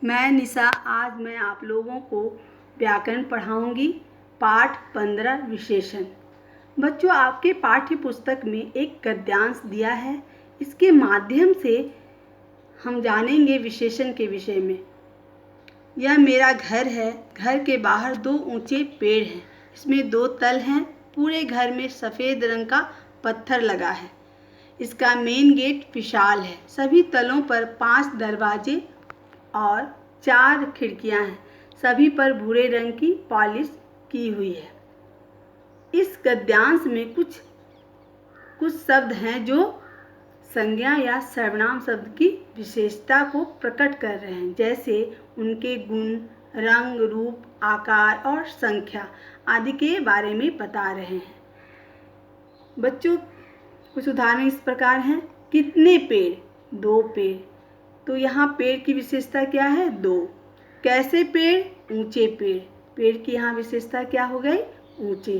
मैं निशा, आज मैं आप लोगों को व्याकरण पढ़ाऊंगी। पाठ 15 विशेषण। बच्चों, आपके पाठ्य पुस्तक में एक गद्यांश दिया है। इसके माध्यम से हम जानेंगे विशेषण के विषय में। यह मेरा घर है। घर के बाहर 2 ऊंचे पेड़ हैं। इसमें 2 तल हैं। पूरे घर में सफ़ेद रंग का पत्थर लगा है। इसका मेन गेट विशाल है। सभी तलों पर 5 दरवाजे और 4 खिड़कियां हैं। सभी पर भूरे रंग की पॉलिश की हुई है। इस गद्यांश में कुछ शब्द हैं जो संज्ञा या सर्वनाम शब्द की विशेषता को प्रकट कर रहे हैं, जैसे उनके गुण, रंग, रूप, आकार और संख्या आदि के बारे में बता रहे हैं। बच्चों, कुछ उदाहरण इस प्रकार हैं। कितने पेड़? 2 पेड़। तो यहाँ पेड़ की विशेषता क्या है? 2। कैसे पेड़? ऊंचे पेड़। पेड़ की यहाँ विशेषता क्या हो गई? ऊंचे।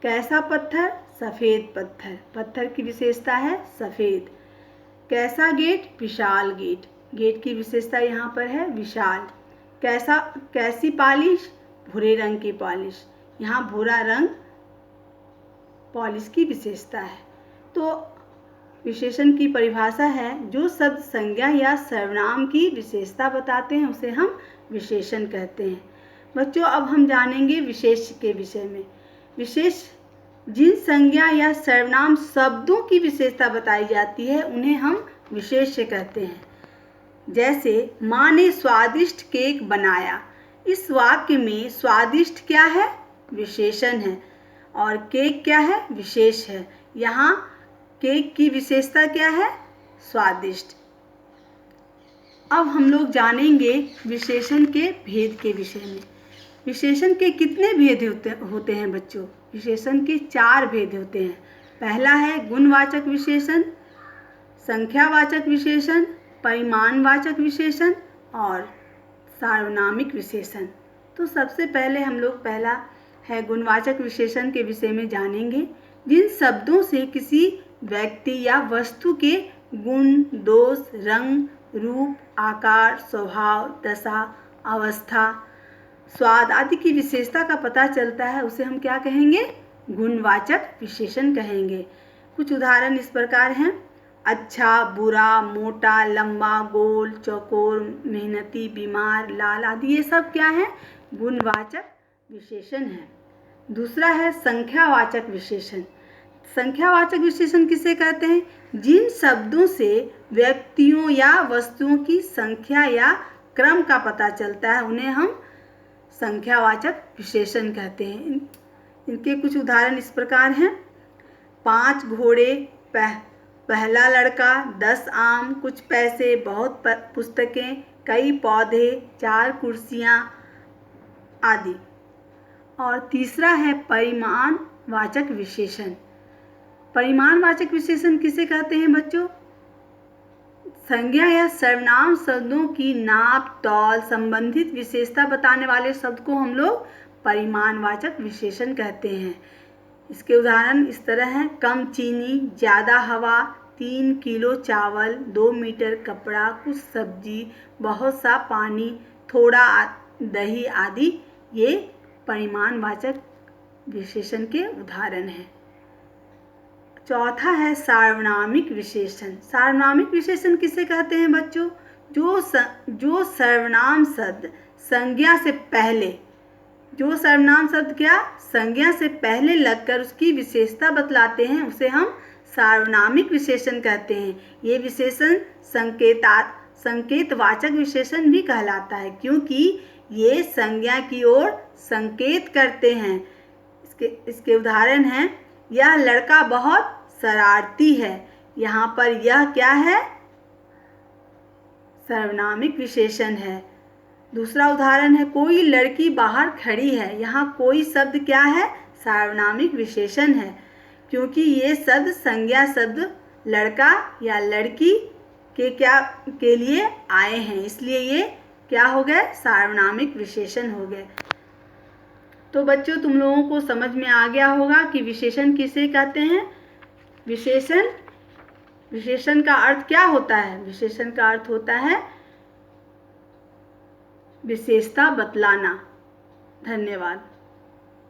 कैसा पत्थर? सफ़ेद पत्थर। पत्थर की विशेषता है सफ़ेद। कैसा गेट? विशाल गेट। गेट की विशेषता यहाँ पर है विशाल। कैसी पॉलिश? भूरे रंग की पॉलिश। यहाँ भूरा रंग पॉलिश की विशेषता है। तो विशेषण की परिभाषा है, जो शब्द संज्ञा या सर्वनाम की विशेषता बताते हैं उसे हम विशेषण कहते हैं। बच्चों, अब हम जानेंगे विशेष के विषय में। विशेष जिन संज्ञा या सर्वनाम शब्दों की विशेषता बताई जाती है उन्हें हम विशेष्य कहते हैं। जैसे माँ ने स्वादिष्ट केक बनाया। इस वाक्य में स्वादिष्ट क्या है? विशेषण है। और केक क्या है? विशेष है। यहाँ केक की विशेषता क्या है? स्वादिष्ट। अब हम लोग जानेंगे विशेषण के भेद के विषय में। विशेषण के कितने भेद होते हैं बच्चों? विशेषण के 4 भेद होते हैं। पहला है गुणवाचक विशेषण, संख्यावाचक विशेषण, परिमाणवाचक विशेषण और सार्वनामिक विशेषण। तो सबसे पहले हम लोग पहला है गुणवाचक विशेषण के विषय में जानेंगे। जिन शब्दों से किसी व्यक्ति या वस्तु के गुण, दोष, रंग, रूप, आकार, स्वभाव, दशा, अवस्था, स्वाद आदि की विशेषता का पता चलता है उसे हम क्या कहेंगे? गुणवाचक विशेषण कहेंगे। कुछ उदाहरण इस प्रकार हैं। अच्छा, बुरा, मोटा, लंबा, गोल, चौकोर, मेहनती, बीमार, लाल आदि ये सब क्या है? गुणवाचक विशेषण है। दूसरा है संख्यावाचक विशेषण। संख्यावाचक विशेषण किसे कहते हैं? जिन शब्दों से व्यक्तियों या वस्तुओं की संख्या या क्रम का पता चलता है उन्हें हम संख्यावाचक विशेषण कहते हैं। इनके कुछ उदाहरण इस प्रकार हैं। 5 घोड़े, पहला लड़का, 10 आम, कुछ पैसे, बहुत पुस्तकें, कई पौधे, 4 कुर्सियाँ आदि। और तीसरा है परिमाणवाचक विशेषण। परिमाणवाचक विशेषण किसे कहते हैं बच्चों? संज्ञा या सर्वनाम शब्दों की नाप, तौल संबंधित विशेषता बताने वाले शब्द को हम लोग परिमाणवाचक विशेषण कहते हैं। इसके उदाहरण इस तरह हैं। कम चीनी, ज़्यादा हवा, 3 किलो चावल, 2 मीटर कपड़ा, कुछ सब्जी, बहुत सा पानी, थोड़ा दही आदि ये परिमाणवाचक विशेषण के उदाहरण हैं। चौथा है सार्वनामिक विशेषण। सार्वनामिक विशेषण किसे कहते हैं बच्चों? जो सर्वनाम शब्द संज्ञा से पहले, जो सर्वनाम शब्द क्या संज्ञा से पहले लगकर उसकी विशेषता बतलाते हैं उसे हम सार्वनामिक विशेषण कहते हैं। ये विशेषण संकेतवाचक विशेषण भी कहलाता है, क्योंकि ये संज्ञा की ओर संकेत करते हैं। इसके उदाहरण हैं। यह लड़का बहुत शरारती है। यहाँ पर यह क्या है? सर्वनामिक विशेषण है। दूसरा उदाहरण है। कोई लड़की बाहर खड़ी है। यहाँ कोई शब्द क्या है? सार्वनामिक विशेषण है, क्योंकि ये शब्द संज्ञा शब्द लड़का या लड़की के लिए आए हैं, इसलिए ये क्या हो गए? सार्वनामिक विशेषण हो गए। तो बच्चों, तुम लोगों को समझ में आ गया होगा कि विशेषण किसे कहते हैं। विशेषण का अर्थ क्या होता है? विशेषण का अर्थ होता है विशेषता बतलाना। धन्यवाद।